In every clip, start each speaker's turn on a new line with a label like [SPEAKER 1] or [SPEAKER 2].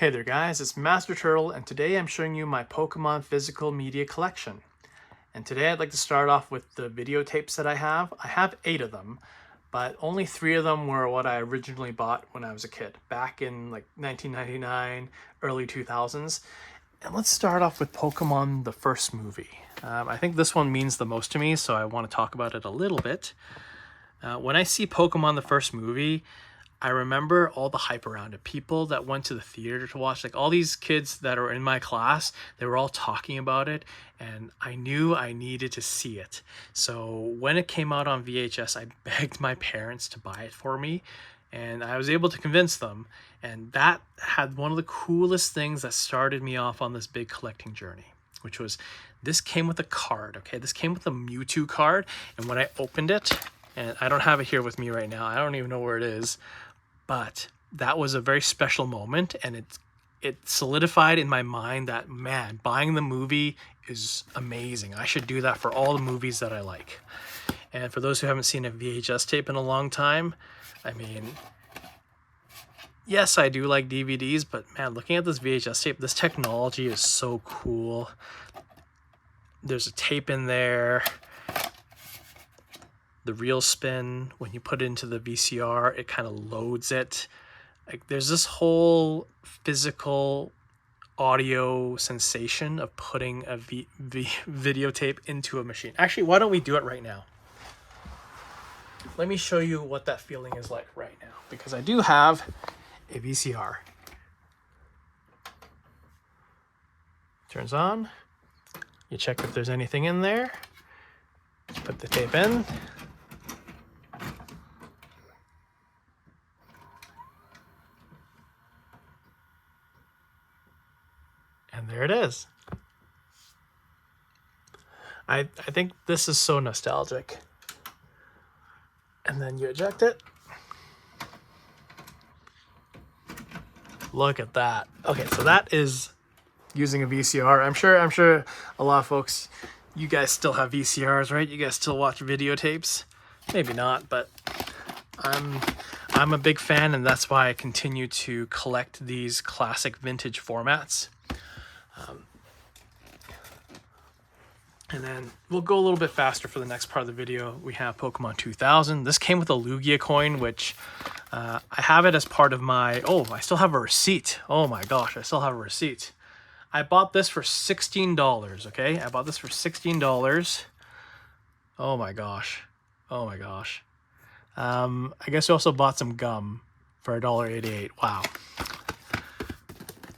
[SPEAKER 1] Hey there guys, it's Master Turtle and today I'm showing you my Pokemon physical media collection. And today I'd like to start off with the videotapes that I have. I have 8 of them, but only 3 of them were what I originally bought when I was a kid, back in like 1999, early 2000s. And let's start off with Pokemon the first movie. I think this one means the most to me, so I want to talk about it a little bit. When I see Pokemon the first movie, I remember all the hype around it. People that went to the theater to watch, like all these kids that are in my class, they were all talking about it, and I knew I needed to see it. So when it came out on VHS, I begged my parents to buy it for me, and I was able to convince them. And that had one of the coolest things that started me off on this big collecting journey, which was this came with a card, okay? This came with a Mewtwo card, and when I opened it, and I don't have it here with me right now, I don't even know where it is, but that was a very special moment, and it solidified in my mind that, man, buying the movie is amazing. I should do that for all the movies that I like. And for those who haven't seen a VHS tape in a long time, I mean, yes, I do like DVDs, but man, looking at this VHS tape, this technology is so cool. There's a tape in there. The reel spin, when you put it into the VCR, it kind of loads it. Like there's this whole physical audio sensation of putting a videotape into a machine. Actually, why don't we do it right now? Let me show you what that feeling is like right now, because I do have a VCR. Turns on. You check if there's anything in there. Put the tape in. And there it is. I think this is so nostalgic. And then you eject it. Look at that. Okay, so that is using a VCR. I'm sure a lot of folks, you guys still have VCRs, right? You guys still watch videotapes? Maybe not, but I'm a big fan, and that's why I continue to collect these classic vintage formats. And then we'll go a little bit faster for the next part of the video. We have Pokemon 2000. This came with a Lugia coin, which I have it as part of my... Oh, I still have a receipt. Oh my gosh, I still have a receipt. I bought this for $16, okay? I bought this for $16. Oh my gosh. Oh my gosh. I guess I also bought some gum for $1.88. Wow.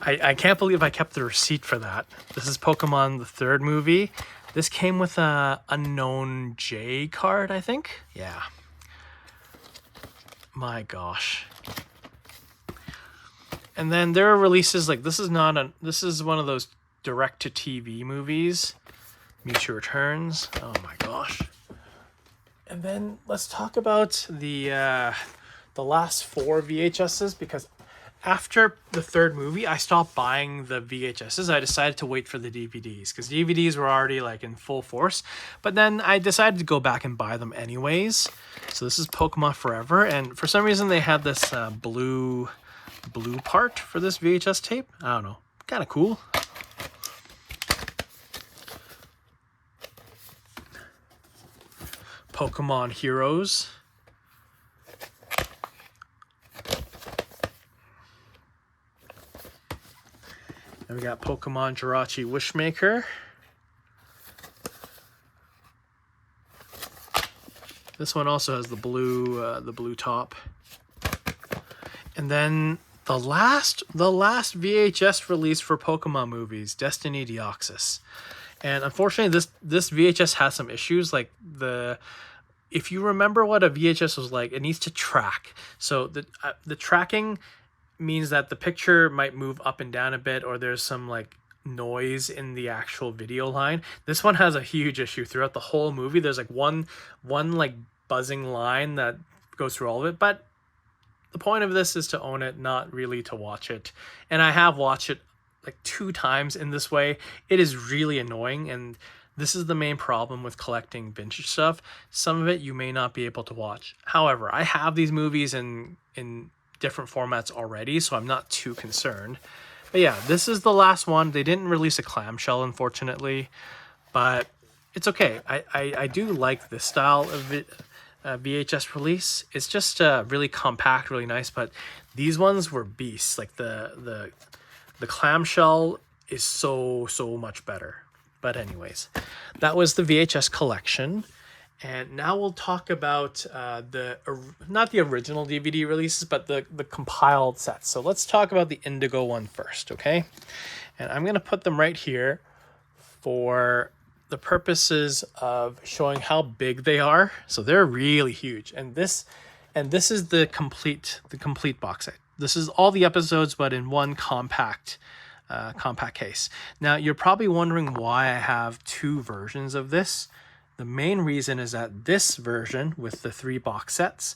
[SPEAKER 1] I can't believe I kept the receipt for that. This is Pokemon the third movie. This came with a Unknown J card, I think. Yeah. My gosh. And then there are releases like this is one of those direct to TV movies. Mewtwo Returns. Oh my gosh. And then let's talk about the last 4 VHSs, because after the third movie, I stopped buying the VHSs. I decided to wait for the DVDs, because DVDs were already like in full force. But then I decided to go back and buy them anyways. So this is Pokemon Forever, and for some reason they had this blue part for this VHS tape. I don't know, kind of cool. Pokemon Heroes. And we got Pokemon Jirachi Wishmaker. This one also has the blue top. And then the last VHS release for Pokemon movies, Destiny Deoxys. And unfortunately, this VHS has some issues. Like if you remember what a VHS was like, it needs to track. So the tracking means that the picture might move up and down a bit, or there's some like noise in the actual video line. This one has a huge issue throughout the whole movie. There's like one like buzzing line that goes through all of it, but the point of this is to own it, not really to watch it. And I have watched it like 2 times in this way. It is really annoying, and this is the main problem with collecting vintage stuff. Some of it you may not be able to watch. However, I have these movies in different formats already, so I'm not too concerned. But yeah, this is the last one. They didn't release a clamshell, unfortunately, but it's okay. I do like this style of VHS release. It's just really compact, really nice, but these ones were beasts. Like the clamshell is so much better. But anyways, that was the VHS collection. And now we'll talk about not the original DVD releases, but the compiled sets. So let's talk about the Indigo one first, okay? And I'm going to put them right here for the purposes of showing how big they are. So they're really huge. And this is the complete box set. This is all the episodes, but in one compact case. Now, you're probably wondering why I have two versions of this. The main reason is that this version with the 3 box sets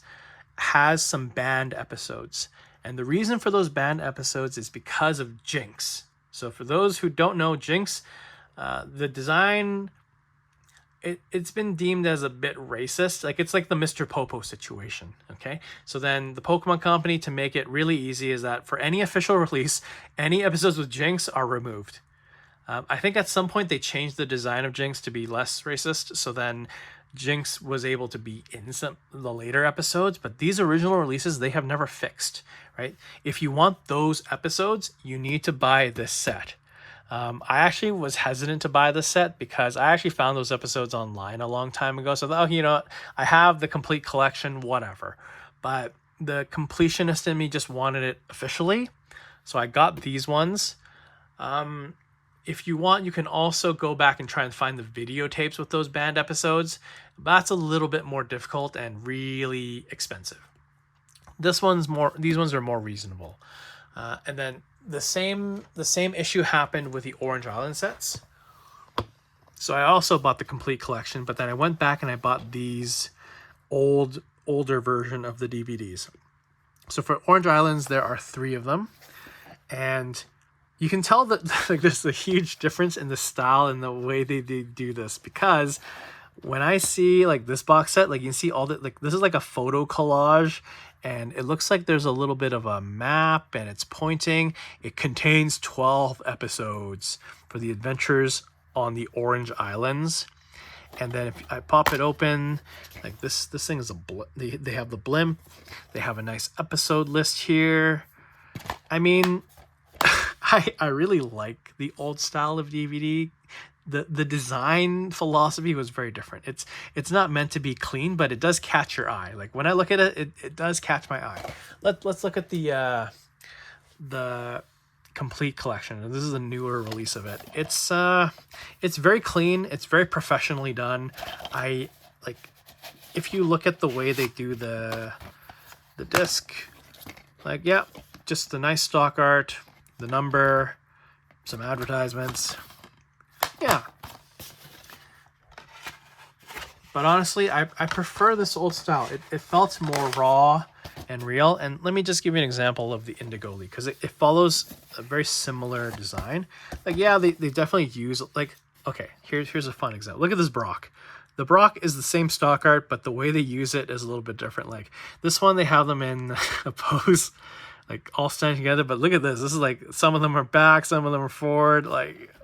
[SPEAKER 1] has some banned episodes. And the reason for those banned episodes is because of Jinx. So for those who don't know Jinx, the design, it's been deemed as a bit racist. Like, it's like the Mr. Popo situation, okay? So then the Pokemon Company, to make it really easy, is that for any official release, any episodes with Jinx are removed. I think at some point they changed the design of Jinx to be less racist, so then Jinx was able to be in the later episodes, but these original releases, they have never fixed, right? If you want those episodes, you need to buy this set. I actually was hesitant to buy this set because I actually found those episodes online a long time ago, so you know what? I have the complete collection, whatever. But the completionist in me just wanted it officially, so I got these ones. If you want, you can also go back and try and find the videotapes with those banned episodes. That's a little bit more difficult and really expensive. These ones are more reasonable. And then the same issue happened with the Orange Island sets. So I also bought the complete collection, but then I went back and I bought these older version of the DVDs. So for Orange Islands, there are 3 of them, and you can tell that like there's a huge difference in the style and the way they do this, because when I see like this box set, like you can see all the, like this is like a photo collage, and it looks like there's a little bit of a map and it's pointing. It contains 12 episodes for the adventures on the Orange Islands. And then if I pop it open, like this thing is they have the blimp. They have a nice episode list here. I mean, I really like the old style of DVD. The design philosophy was very different. It's not meant to be clean, but it does catch your eye. Like when I look at it, it does catch my eye. Let's look at the complete collection. This is a newer release of it. It's very clean. It's very professionally done. I like, if you look at the way they do the disc, like, yeah, just the nice stock art, the number, some advertisements. Yeah. But honestly, I prefer this old style. It felt more raw and real. And let me just give you an example of the Indigo League, because it follows a very similar design. Like, yeah, they definitely use, like, okay, here's a fun example. Look at this Brock. The Brock is the same stock art, but the way they use it is a little bit different. Like this one, they have them in a pose, like all standing together. But look at this. This is like, some of them are back, some of them are forward. Like,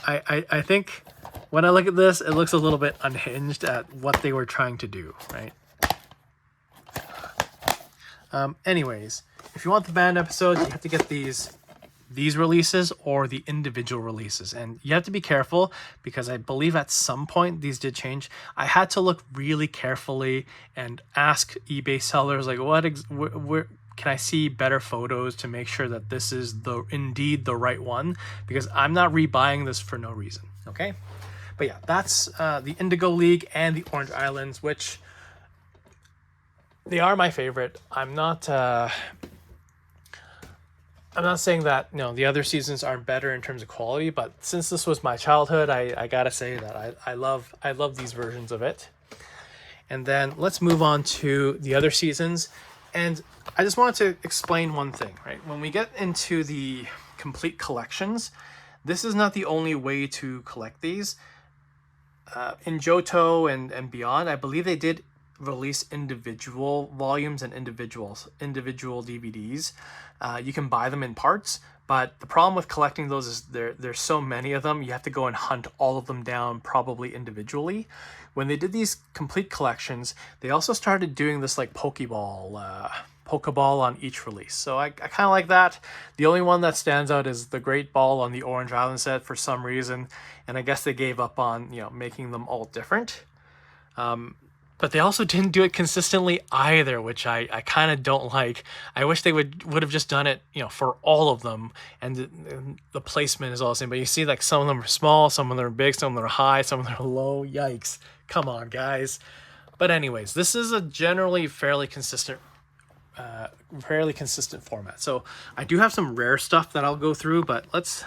[SPEAKER 1] I think when I look at this, it looks a little bit unhinged at what they were trying to do, right? Anyways, if you want the band episodes, you have to get these releases or the individual releases, and you have to be careful because I believe at some point these did change. I had to look really carefully and ask eBay sellers, like, where can I see better photos to make sure that this is indeed the right one, because I'm not rebuying this for no reason. Okay, but yeah, that's the Indigo League and the Orange Islands, which they are my favorite. I'm not saying that, you know, the other seasons aren't better in terms of quality, but since this was my childhood, I gotta say that I love these versions of it. And then let's move on to the other seasons. And I just wanted to explain one thing, right? When we get into the complete collections, this is not the only way to collect these. In Johto and beyond, I believe they did release individual volumes and individual DVDs. You can buy them in parts, But the problem with collecting those is there's so many of them, you have to go and hunt all of them down, probably individually. When they did these complete collections, they also started doing this like Pokeball on each release. So I kind of like that. The only one that stands out is the Great Ball on the Orange Island set for some reason, and I guess they gave up on, you know, making them all different. But they also didn't do it consistently either, which I kind of don't like. I wish they would have just done it, you know, for all of them, and the placement is all the same. But you see, like, some of them are small, some of them are big, some of them are high, some of them are low. Yikes. Come on, guys. But anyways, this is a generally fairly consistent format. So I do have some rare stuff that I'll go through, but let's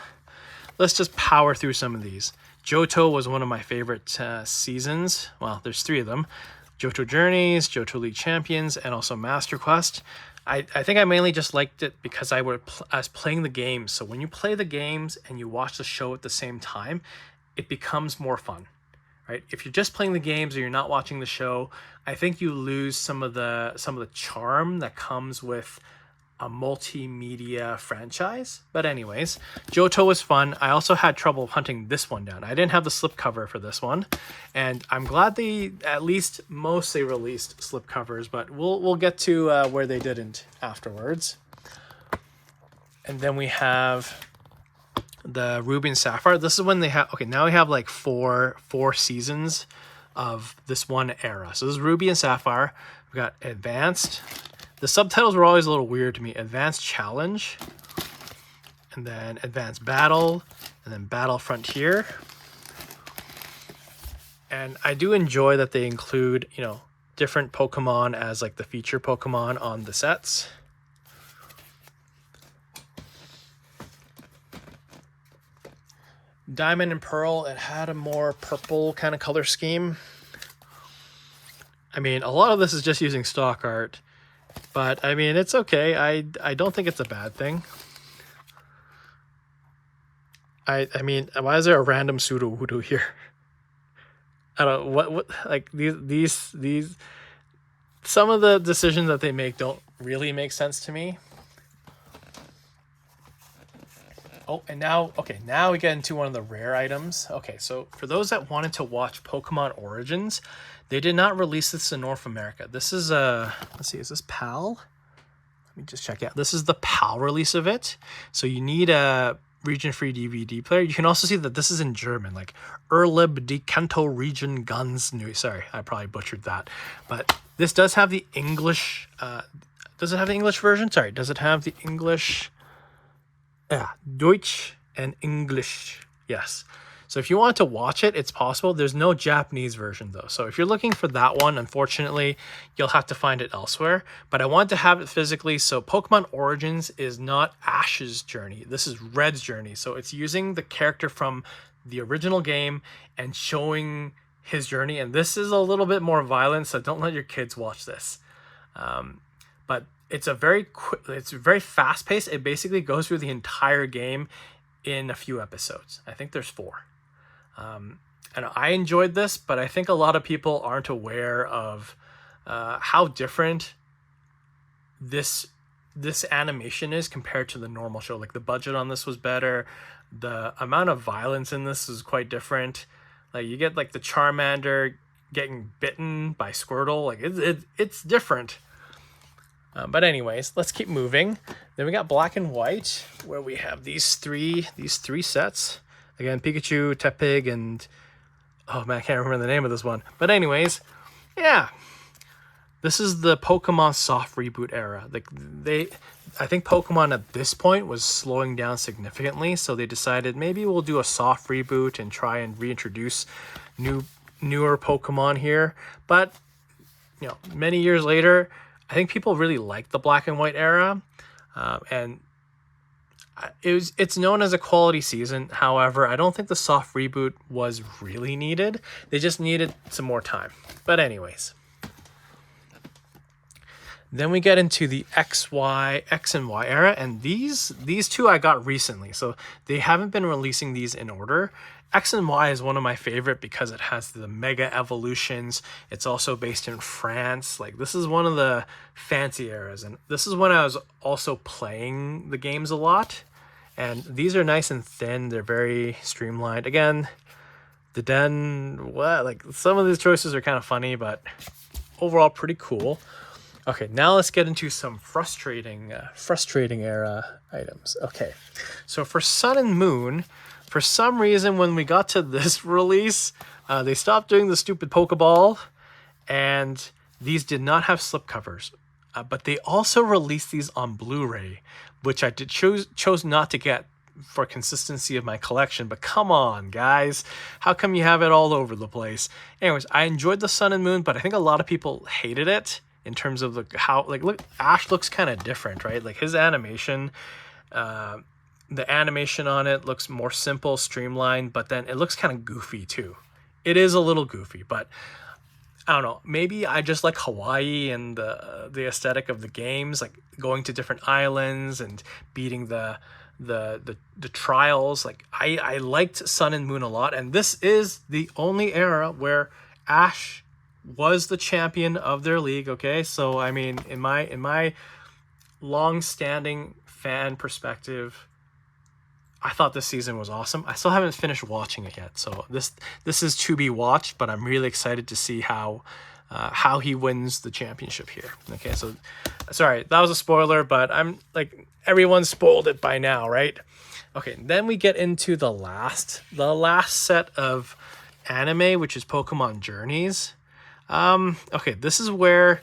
[SPEAKER 1] just power through some of these. Johto was one of my favorite seasons. Well, there's 3 of them. Johto Journeys, Johto League Champions, and also Master Quest. I think I mainly just liked it because I was playing the games. So when you play the games and you watch the show at the same time, it becomes more fun, right? If you're just playing the games or you're not watching the show, I think you lose some of the charm that comes with a multimedia franchise. But anyways, Johto was fun. I also had trouble hunting this one down. I didn't have the slipcover for this one, and I'm glad they at least mostly released slipcovers, but we'll get to where they didn't afterwards. And then we have the Ruby and Sapphire. This is when they have, okay, now we have like four seasons of this one era. So this is Ruby and Sapphire. We've got Advanced. The subtitles were always a little weird to me. Advanced Challenge, and then Advanced Battle, and then Battle Frontier. And I do enjoy that they include, you know, different Pokemon as like the feature Pokemon on the sets. Diamond and Pearl, it had a more purple kind of color scheme. I mean, a lot of this is just using stock art, but I mean, it's okay. I don't think it's a bad thing. I mean, why is there a random Sudowoodo here? I don't know, what like these some of the decisions that they make don't really make sense to me. Oh, and now, okay, now we get into one of the rare items. Okay, so for those that wanted to watch Pokemon Origins, they did not release this in North America. This is let's see, is this PAL? Let me just check out. This is the PAL release of it. So you need a region-free DVD player. You can also see that this is in German, like Erleb die Kanto Region ganz neu. Sorry, I probably butchered that. But this does have the English, does it have the English version? Sorry, does it have the English? Yeah, Deutsch and English. Yes. So if you want to watch it, it's possible. There's no Japanese version though. So if you're looking for that one, unfortunately, you'll have to find it elsewhere. But I wanted to have it physically. So Pokemon Origins is not Ash's journey. This is Red's journey. So it's using the character from the original game and showing his journey. And this is a little bit more violent, so don't let your kids watch this. But it's very fast paced. It basically goes through the entire game in a few episodes. I think there's 4. And I enjoyed this, but I think a lot of people aren't aware of how different this animation is compared to the normal show. Like the budget on this was better. The amount of violence in this is quite different. Like you get like the Charmander getting bitten by Squirtle. Like it's different. But anyways, let's keep moving. Then we got Black and White, where we have these three sets. Again, Pikachu, Tepig, and oh man, I can't remember the name of this one. But anyways, yeah, this is the Pokemon soft reboot era. Like I think Pokemon at this point was slowing down significantly, so they decided maybe we'll do a soft reboot and try and reintroduce newer Pokemon here. But you know, many years later, I think people really like the Black and White era, and it's known as a quality season. However, I don't think the soft reboot was really needed. They just needed some more time. But anyways, then we get into the X and Y era, and these two I got recently, so they haven't been releasing these in order. X and Y is one of my favorite because it has the mega evolutions. It's also based in France. Like this is one of the fancy eras, and this is when I was also playing the games a lot. And these are nice and thin. They're very streamlined. Again, the Den, like some of these choices are kind of funny, but overall pretty cool. Okay, now let's get into some frustrating era items. Okay, so for Sun and Moon, for some reason when we got to this release, they stopped doing the stupid Pokeball, and these did not have slipcovers. But they also released these on Blu-ray, which I chose not to get for consistency of my collection. But come on, guys, how come you have it all over the place? Anyways, I enjoyed the Sun and Moon, but I think a lot of people hated it in terms of look, Ash looks kind of different, right? Like his animation, the animation on it looks more simple, streamlined, but then it looks kind of goofy too. It is a little goofy, but I don't know, maybe I just like Hawaii and the aesthetic of the games, like going to different islands and beating the trials. Like I liked Sun and Moon a lot, and this is the only era where Ash was the champion of their league. Okay, so I mean, in my long-standing fan perspective, I thought this season was awesome. I still haven't finished watching it yet, so this is to be watched, but I'm really excited to see how he wins the championship here. Okay, so sorry, that was a spoiler, but I'm like, everyone spoiled it by now, right? Okay, then we get into the last set of anime, which is Pokemon Journeys. Okay, this is where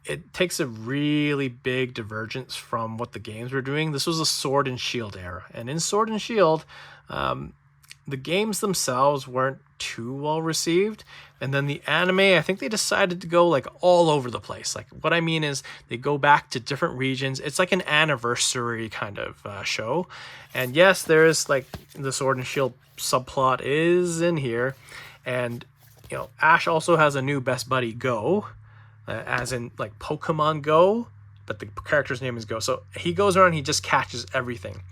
[SPEAKER 1] it takes a really big divergence from what the games were doing. This was a Sword and Shield era, and in Sword and Shield, the games themselves weren't too well received, and then the anime, I think they decided to go like all over the place. Like what I mean is they go back to different regions. It's like an anniversary kind of show, and yes, there is like the Sword and Shield subplot is in here, and you know, Ash also has a new best buddy, Go, as in like Pokemon Go, but the character's name is Go. So he goes around, he just catches everything.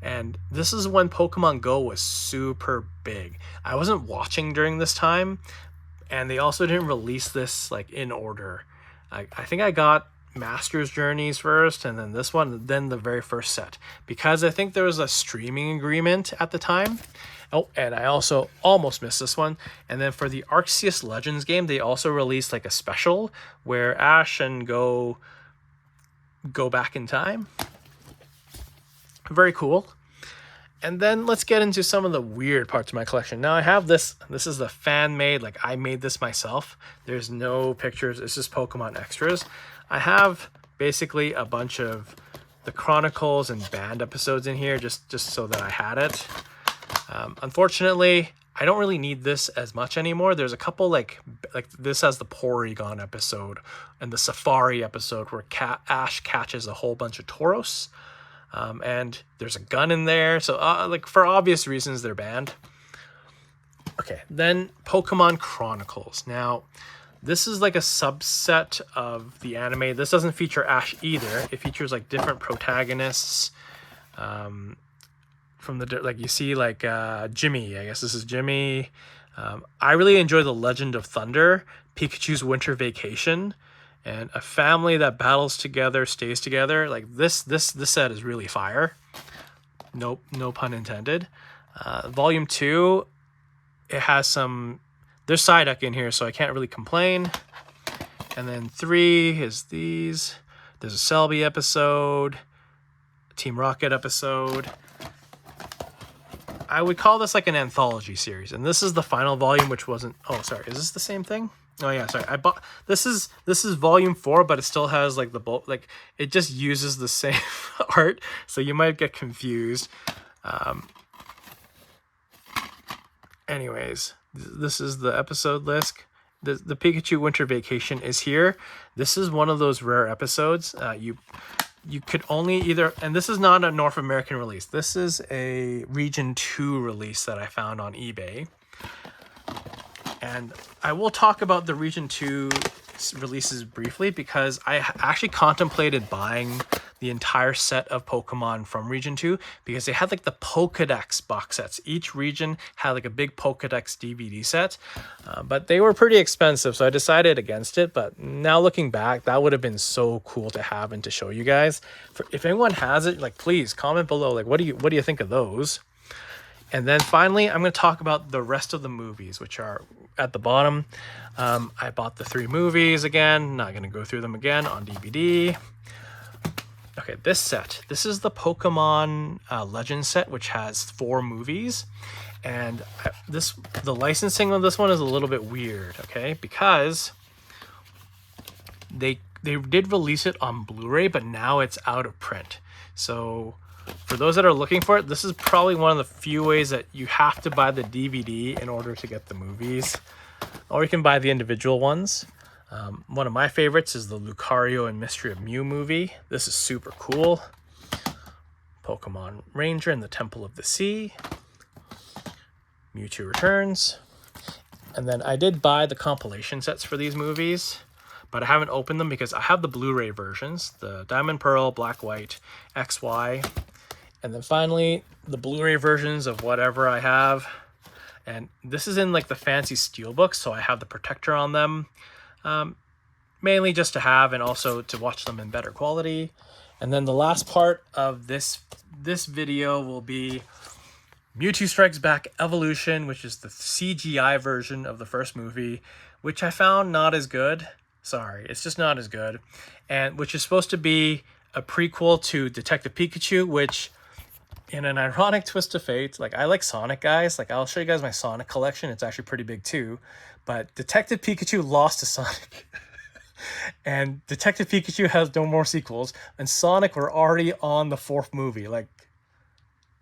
[SPEAKER 1] And this is when Pokemon Go was super big. I wasn't watching during this time, and they also didn't release this like in order. I think I got Master's Journeys first, and then this one, then the very first set, because I think there was a streaming agreement at the time. Oh, and I also almost missed this one. And then for the Arceus Legends game, they also released like a special where Ash and Go back in time. Very cool. And then let's get into some of the weird parts of my collection. Now I have this. This is the fan made, like I made this myself. There's no pictures. It's just Pokemon extras. I have basically a bunch of the Chronicles and Band episodes in here just so that I had it. Unfortunately, I don't really need this as much anymore. There's a couple like this has the Porygon episode and the Safari episode where Ash catches a whole bunch of Tauros. And there's a gun in there. So like for obvious reasons, they're banned. Okay, then Pokemon Chronicles. Now, this is like a subset of the anime. This doesn't feature Ash either. It features like different protagonists. From the, like you see like Jimmy, I guess this is Jimmy. I really enjoy the Legend of Thunder, Pikachu's Winter Vacation, and a family that battles together stays together. Like this set is really fire. Nope, no pun intended. Volume 2, it has some, there's Psyduck in here, so I can't really complain. And then 3 is these. There's a Selby episode, Team Rocket episode. I would call this like an anthology series, and this is the final volume, which wasn't. Oh, sorry, is this the same thing? Oh yeah, sorry. I bought this is volume 4, but it still has like the bulk. Like it just uses the same art, so you might get confused. Anyways, this is the episode list. The Pikachu Winter Vacation is here. This is one of those rare episodes. You could only either, and this is not a North American release. This is a Region 2 release that I found on eBay. And I will talk about the Region 2 releases briefly because I actually contemplated buying the entire set of Pokemon from Region 2 because they had like the Pokedex box sets. Each region had like a big Pokedex DVD set, but they were pretty expensive, so I decided against it. But now looking back, that would have been so cool to have and to show you guys. If anyone has it, like, please comment below, like, what do you think of those? And then finally, I'm going to talk about the rest of the movies, which are at the bottom. I bought the 3 movies again. Not going to go through them again on DVD. Okay, this set. This is the Pokemon Legends set, which has 4 movies. And the licensing on this one is a little bit weird, okay? Because they did release it on Blu-ray, but now it's out of print. So for those that are looking for it, this is probably one of the few ways that you have to buy the DVD in order to get the movies. Or you can buy the individual ones. One of my favorites is the Lucario and Mystery of Mew movie. This is super cool. Pokemon Ranger and the Temple of the Sea. Mewtwo Returns. And then I did buy the compilation sets for these movies, but I haven't opened them because I have the Blu-ray versions, the Diamond Pearl, Black, White, XY. And then finally, the Blu-ray versions of whatever I have. And this is in like the fancy steelbook, so I have the protector on them. Mainly just to have and also to watch them in better quality. And then the last part of this video will be Mewtwo Strikes Back Evolution, which is the CGI version of the first movie, which I found not as good. Sorry, it's just not as good. And which is supposed to be a prequel to Detective Pikachu, which, in an ironic twist of fate, like, I like Sonic, guys. Like, I'll show you guys my Sonic collection. It's actually pretty big too. But Detective Pikachu lost to Sonic. And Detective Pikachu has no more sequels. And Sonic were already on the 4th movie. Like,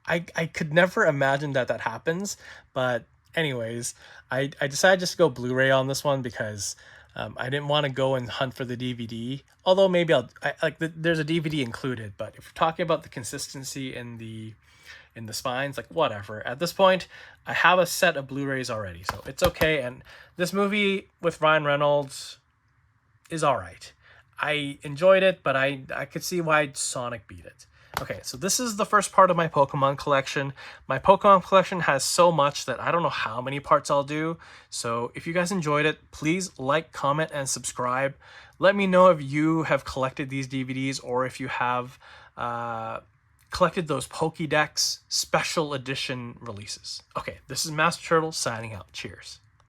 [SPEAKER 1] I could never imagine that happens. But anyways, I decided just to go Blu-ray on this one because I didn't want to go and hunt for the DVD. Although maybe there's a DVD included. But if you're talking about the consistency in the spines, like, whatever. At this point, I have a set of Blu-rays already, so it's okay. And this movie with Ryan Reynolds is all right. I enjoyed it, but I could see why Sonic beat it. Okay, so this is the first part of my Pokemon collection. My Pokemon collection has so much that I don't know how many parts I'll do. So if you guys enjoyed it, please like, comment, and subscribe. Let me know if you have collected these DVDs or if you have collected those Pokédex special edition releases. Okay, this is Master Turtle signing out. Cheers.